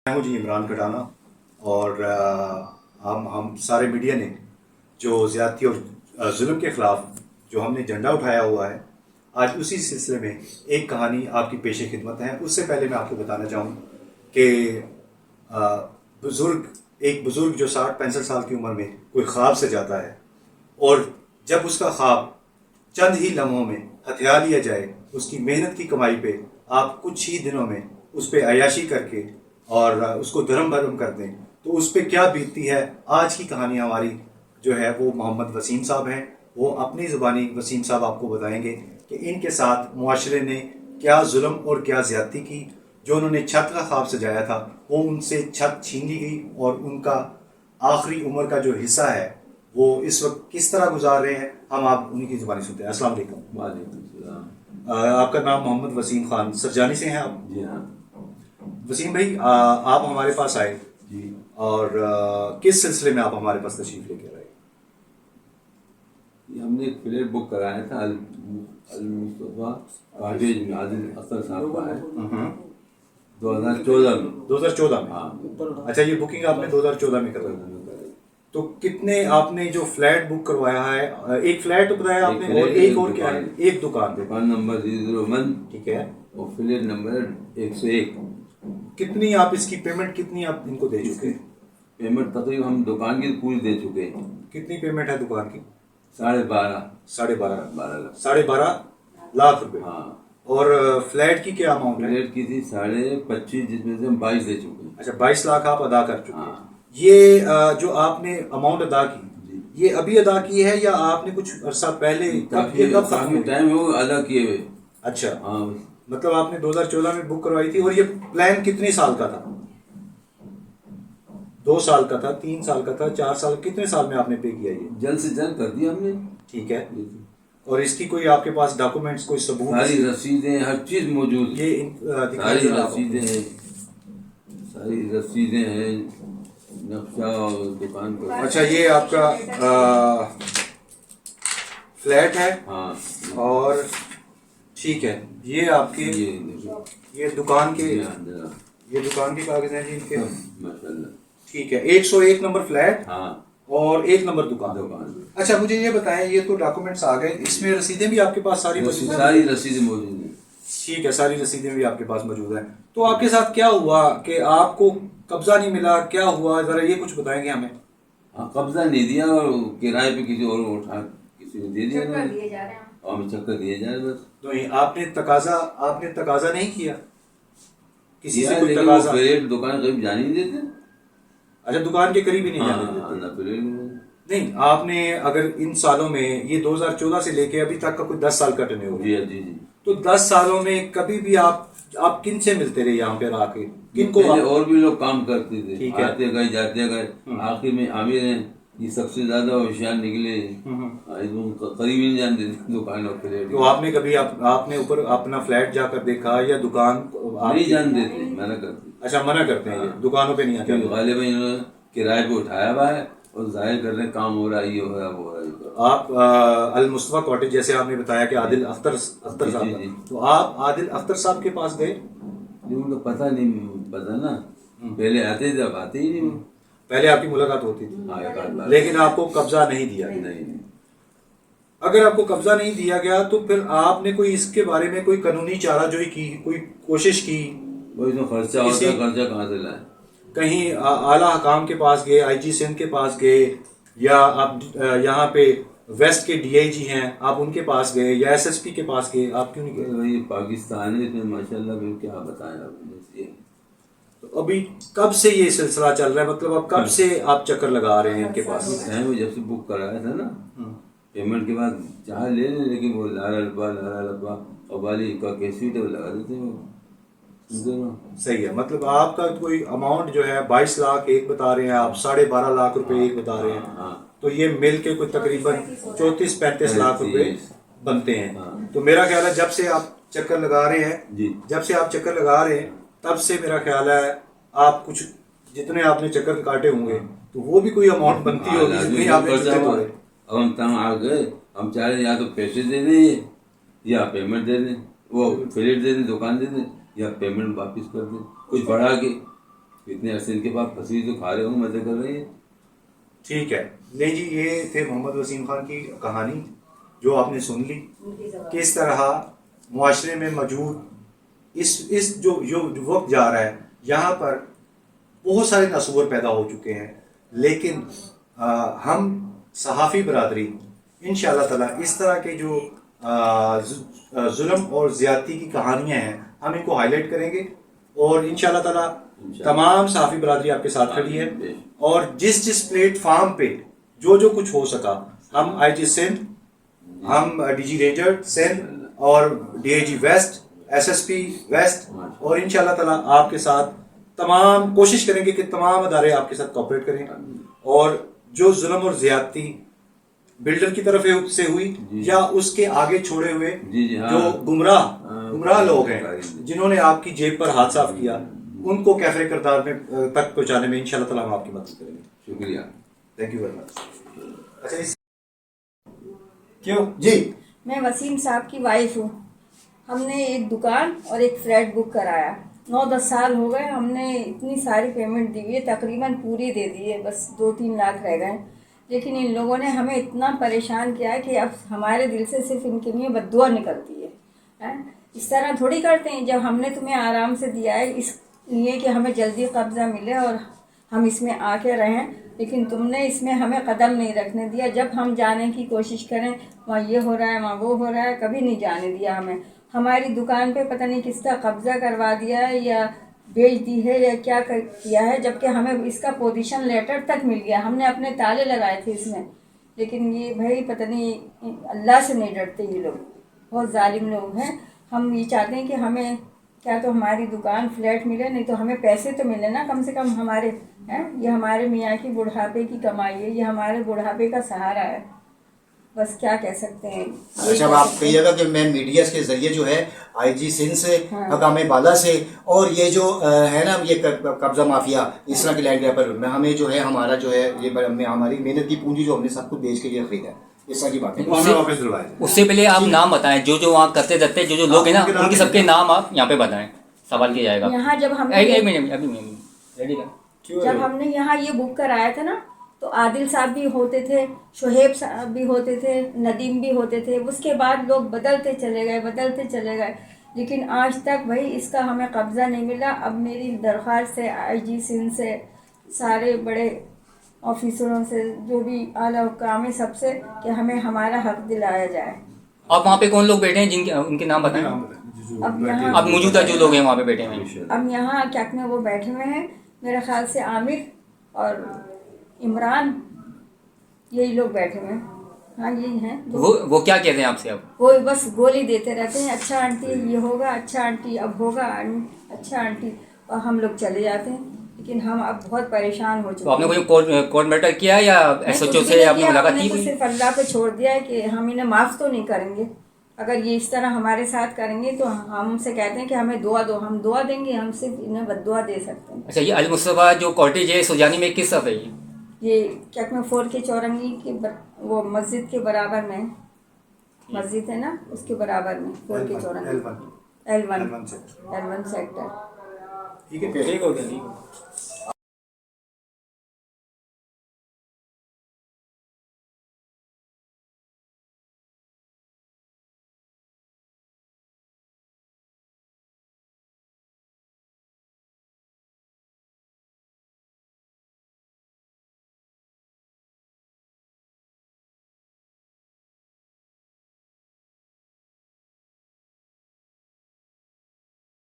میں ہوں جی عمران کٹانہ، اور ہم سارے میڈیا نے جو زیادتی اور ظلم کے خلاف جو ہم نے جھنڈا اٹھایا ہوا ہے، آج اسی سلسلے میں ایک کہانی آپ کی پیش خدمت ہے۔ اس سے پہلے میں آپ کو بتانا چاہوں کہ بزرگ ایک بزرگ جو 60-65 سال کی عمر میں کوئی خواب سے جاتا ہے، اور جب اس کا خواب چند ہی لمحوں میں ہتھیا لیا جائے، اس کی محنت کی کمائی پہ آپ کچھ ہی دنوں میں اس پہ عیاشی کر کے اور اس کو دھرم بھرم کر دیں، تو اس پہ کیا بیتتی ہے۔ آج کی کہانی ہماری جو ہے وہ محمد وسیم صاحب ہیں۔ وہ اپنی زبانی وسیم صاحب آپ کو بتائیں گے کہ ان کے ساتھ معاشرے نے کیا ظلم اور کیا زیادتی کی۔ جو انہوں نے چھت کا خواب سجایا تھا، وہ ان سے چھت چھین لی گئی، اور ان کا آخری عمر کا جو حصہ ہے وہ اس وقت کس طرح گزار رہے ہیں، ہم آپ انہیں کی زبانی سنتے ہیں۔ السلام علیکم۔ وعلیکم السلام۔ آپ کا نام محمد وسیم خان سرجانی سے ہیں آپ؟ جی ہاں وسیم بھائی، آپ ہمارے پاس آئے جی۔ اور کس سلسلے میں آپ ہمارے پاس تشریف لے کے آئے؟ ہم نے ایک فلیٹ بک کرایا تھا المصطفیٰ کاٹیج میں، عادل اختر صاحب کا ہے، 2014 میں۔ 2014 میں؟ ہاں۔ اچھا، یہ بکنگ آپ نے 2014 میں کروائی؟ تو کتنے آپ نے جو فلیٹ بک کروایا ہے، ایک فلیٹ بتایا آپ نے، اور ایک اور کیا ہے؟ ایک دکان پہ، دکان نمبر 001، ٹھیک ہے، اور فلیٹ نمبر 101۔ کتنی آپ اس کی پیمنٹ کتنی آپ ان کو دے چکے ہیں؟ پیمنٹ تقریباً ہم دکان کی پوری دے چکے ہیں۔ کتنی پیمنٹ ہے دکان کی؟ 12.5 12.5 لاکھ۔ 12.5 لاکھ روپے۔ ہاں۔ اور فلیٹ کی کیا اماؤنٹ ہے؟ فلیٹ کی تھی 25.5، جس میں سے ہم 22 دے چکے ہیں۔ اچھا، 22 لاکھ آپ ادا کر چکے ہیں۔ ہاں۔ یہ جو آپ نے اماؤنٹ ادا کی، جی۔ یہ ابھی ادا کی ہے یا آپ نے کچھ عرصہ پہلے؟ کافی ٹائم ہو ادا کیے ہوئے۔ اچھا، ہاں۔ مطلب آپ نے 2014 میں بک کروائی تھی، اور یہ پلان کتنے سال کا تھا؟ 2 سال کا تھا، 3 سال کا تھا، 4 سال؟ کتنے سال میں آپ نے پے کیا یہ؟ جلد سے جلد کر دیا ہم نے۔ ٹھیک ہے، اور اس کی کوئی آپ کے پاس ڈاکومنٹس، کوئی ثبوت؟ ساری رسیدیں، ہر چیز موجود ہے۔ یہ ساری رسیدیں ہیں، ساری رسیدیں ہیں، نقشہ اور دکان کا۔ اچھا، یہ آپ کا فلیٹ ہے؟ ہاں۔ اور ٹھیک ہے، یہ آپ کے یہ دکان کے یہ دکان کے کاغذ ہیں جی ان کے؟ ماشاء اللہ۔ ٹھیک ہے، 101 نمبر فلیٹ ہاں، اور 1 نمبر دکان۔ دکان۔ اچھا، مجھے یہ بتائیں، یہ تو ڈاکومنٹس آ گئے، اس میں رسیدیں بھی آپ کے پاس ساری موجود ہیں؟ ساری رسیدیں موجود ہیں۔ ٹھیک ہے، ساری رسیدیں بھی آپ کے پاس موجود ہیں۔ تو آپ کے ساتھ کیا ہوا کہ آپ کو قبضہ نہیں ملا؟ کیا ہوا، ذرا یہ کچھ بتائیں گے ہمیں؟ ہاں، قبضہ نہیں دیا، اور کرائے پہ کسی اور اٹھا کسی نے دے دیا، اور ہمیں چکر دیے جا رہے بس۔ تو آپ نے تقاضا نہیں کیا کسی سے؟ کوئی لیکن وہ تقاضا؟ فلیٹ دکان قریب جانے نہیں دیتے۔ اچھا، دکان کے قریب ہی نہیں جانے ہاں، دیتے؟ نہ فلیٹ۔ نہیں، آپ نے اگر ان سالوں میں، یہ 2014 سے لے کے ابھی تک کا کوئی 10 سال کا ٹرن ہو، جی جی جی، تو 10 سالوں میں کبھی بھی آپ کن سے ملتے رہے یہاں پہ آ کے؟ کن کو؟ پہلے اور بھی لوگ کام کرتے تھے، ٹھیک ہے، آتے گئے جاتے گئے، آخر میں عامر ہیں، یہ سب سے زیادہ ہوشیار نکلے، قریب ہی نہیں جانتے تھے دکان اور فلیٹ۔ تو آپ نے کبھی آپ نے اوپر اپنا فلیٹ جا کر دیکھا یا دکان؟ نہیں جانتے تھے، منع کرتے۔ اچھا، منع کرتے ہیں، یہ دکانوں پہ نہیں آتے؟ غالباً انہوں نے کرائے پہ اٹھایا ہوا ہے، اور ظاہر کر رہے ہیں کام ہو رہا ہے، یہ ہو رہا ہے، وہ ہو رہا ہے۔ آپ المصطفیٰ کاٹیج، جیسے آپ نے بتایا کہ عادل اختر صاحب جی کا، جی۔ تو آپ عادل اختر صاحب کے پاس گئے؟ ان کو پتہ نہیں، پتہ نا، پہلے آتے تھے، اب آتے ہی نہیں۔ پہلے آپ کی ملاقات ہوتی تھی، ہاں، ایک آدھ بار۔ لیکن آپ کو قبضہ نہیں دیا گیا؟ نہیں۔ اگر آپ کو قبضہ نہیں دیا گیا تو پھر آپ نے کوئی اس کے بارے میں کوئی قانونی چارہ جوئی کی، کوئی کوشش کی؟ وہی تو خرچہ ہوتا ہے، خرچہ کہاں سے لائے؟ کہیں اعلیٰ حکام کے پاس گئے، آئی جی سندھ کے پاس گئے، یا آپ یہاں پہ ویسٹ کے ڈی آئی جی ہیں، آپ ان کے پاس گئے، یا ایس ایس پی کے پاس گئے؟ آپ کیوں نہیں گئے؟ وہی پاکستان ہے، اس میں ماشاء اللہ پھر کیا بتائیں آپ نے۔ تو ابھی کب سے یہ سلسلہ چل رہا ہے؟ مطلب اب کب سے آپ چکر لگا رہے ہیں ان کے پاس؟ جب سے بک کرایا تھا نا، پیمنٹ کے بعد چاہے لے لیں، لیکن وہ لارا لبا قبالی کا کیسٹ لگا دیتے ہیں۔ صحیح ہے، مطلب آپ کا کوئی اماؤنٹ جو ہے 22 لاکھ ایک بتا رہے ہیں آپ، 12.5 لاکھ روپے ایک بتا رہے ہیں، تو یہ مل کے کوئی تقریباً 34-35 لاکھ روپے بنتے ہیں۔ تو میرا خیال ہے جب سے آپ چکر لگا رہے ہیں تب سے میرا خیال ہے آپ کچھ جتنے آپ نے چکر کاٹے ہوں گے تو وہ بھی کوئی اماؤنٹ بنتی ہوگی جتنی آپ نے چکر توڑے۔ اب ہم تنگ آ گئے، ہم چاہ رہے ہیں یا تو پیسے دے دیں یا پیمنٹ دے دیں، وہ فلیٹ دے دیں، دکان دے دیں، یا پیمنٹ واپس کر دیں کچھ بڑھا کے۔ اتنے عرصے ان کے پاس پھنسی تو کھا رہے ہوں، مزے کر رہی ہے. ٹھیک ہے لے جی، یہ تھے محمد وسیم خان کی کہانی جو آپ نے سن لی. کس طرح معاشرے میں موجود اس جو وقت جا رہا ہے، یہاں پر بہت سارے تصور پیدا ہو چکے ہیں، لیکن ہم صحافی برادری انشاءاللہ تعالیٰ اس طرح کے جو ظلم اور زیادتی کی کہانیاں ہیں ہم ان کو ہائی لائٹ کریں گے، اور انشاءاللہ تعالیٰ تمام صحافی برادری آپ کے ساتھ کھڑی ہے. اور جس پلیٹ فارم پہ جو کچھ ہو سکا، ہم آئی جی سندھ، ہم ڈی جی رینجر سندھ اور D I G west, S S P west, اور انشاءاللہ تعالیٰ آپ کے ساتھ تمام کوشش کریں گے کہ تمام ادارے آپ کے ساتھ کوآپریٹ کریں، اور جو ظلم اور زیادتی بلڈر کی طرف سے ہوئی یا اس کے آگے چھوڑے ہوئے جو گمراہ لوگ ہیں جنہوں نے آپ کی جیب پر ہاتھ صاف کیا، ان کو کیفر کردار میں تک پہنچانے میں انشاءاللہ تعالیٰ ہم آپ کی مدد کریں گے. شکریہ. Thank you very much. اچھا کیوں جی، میں وسیم صاحب کی وائف ہوں. ہم نے ایک دکان اور ایک فلیٹ بک کرایا، 9-10 سال ہو گئے. ہم نے اتنی ساری پیمنٹ دی ہوئی ہے، تقریباً پوری دے دی ہے، بس 2-3 لاکھ رہ گئے. لیکن ان لوگوں نے ہمیں اتنا پریشان کیا ہے کہ اب ہمارے دل سے صرف ان کے لیے بد دعا نکلتی ہے. اس طرح تھوڑی کرتے ہیں. جب ہم نے تمہیں آرام سے دیا ہے اس لیے کہ ہمیں جلدی قبضہ ملے اور ہم اس میں آ کے رہیں، لیکن تم نے اس میں ہمیں قدم نہیں رکھنے دیا. جب ہم جانے کی کوشش کریں وہاں یہ ہو رہا ہے، وہاں وہ ہو رہا ہے، کبھی نہیں جانے دیا ہمیں. ہماری دکان پہ پتہ نہیں کس کا قبضہ کروا دیا ہے یا بیچ دی ہے یا کیا کیا ہے، جبکہ ہمیں اس کا پوزیشن لیٹر تک مل گیا. ہم نے اپنے تالے لگائے تھے اس میں، لیکن یہ بھائی پتہ نہیں اللہ سے نہیں ڈرتے، یہ لوگ بہت ظالم لوگ ہیں. ہم یہ چاہتے ہیں کہ ہمیں کیا تو ہماری دکان فلیٹ ملے، نہیں تو ہمیں پیسے تو ملے نا کم سے کم. ہمارے یہ ہمارے میاں کی بڑھاپے کی کمائی ہے، یہ ہمارے بڑھاپے کا سہارا ہے. بس کیا کہہ سکتے ہیں. اچھا اب آپ کہیے گا کہ میں میڈیا کے ذریعے جو ہے آئی جی سندھ سے، حکام بالا سے، اور یہ جو ہے نا یہ قبضہ مافیا اس طرح کے لینڈ گریبر میں ہمیں جو ہے ہمارا جو ہے یہ ہماری محنت کی پونجی جو ہم نے سب کچھ بیچ کے یہ خریدا ہے، اس طرح کی باتیں. اس سے پہلے آپ نام بتائیں جو وہاں کرتے دھرتے جو لوگ ہیں نا ان کے سب کے نام آپ یہاں پہ بتائیں، سوال کیا جائے گا. یہاں جب ہم ایک منٹ ابھی ریڈی کر. جب ہم نے یہاں یہ بک کرایا تھا نا تو عادل صاحب بھی ہوتے تھے، شہیب صاحب بھی ہوتے تھے، ندیم بھی ہوتے تھے. اس کے بعد لوگ بدلتے چلے گئے، لیکن آج تک بھائی اس کا ہمیں قبضہ نہیں ملا. اب میری درخواست ہے آئی جی سندھ سے، سارے بڑے آفیسروں سے، جو بھی اعلیٰ حکام ہے، سب سے کہ ہمیں ہمارا حق دلایا جائے. اب وہاں پہ کون لوگ بیٹھے ہیں ان کے نام بتائیں. اب موجودہ جو لوگ ہیں وہاں پہ بیٹھے ہیں، اب یہاں کیا کہ وہ بیٹھے ہوئے ہیں، میرے خیال سے عامر اور عمران، یہی لوگ بیٹھے ہوئے ہیں. ہاں یہی ہیں. وہ کیا کہتے ہیں آپ سے؟ اب وہ بس گولی دیتے رہتے ہیں، اچھا آنٹی یہ ہوگا، اچھا آنٹی اب ہوگا، اچھا آنٹی، اور ہم لوگ چلے جاتے ہیں. لیکن ہم اب بہت پریشان ہو چکے ہیں. تو آپ نے کوئی کورٹ میٹر کیا یا ایس ایچ او سے آپ نے ملاقات کی؟ صرف اللہ پہ چھوڑ دیا ہے کہ ہم انہیں معاف تو نہیں کریں گے. اگر یہ اس طرح ہمارے ساتھ کریں گے تو ہم سے کہتے ہیں کہ ہمیں دعا دو، ہم دعا دیں گے، ہم صرف انہیں بد دعا دے سکتے ہیں. اچھا، یہ المصطفیٰ جو کاٹیج ہے سوجانی میں کس طرف ہے؟ یہ کیا کہ 4 کے چورنگی کے وہ مسجد کے برابر میں، مسجد ہے نا اس کے برابر میں 4 کے چورنگی، L1 سیکٹر. ٹھیک ہے.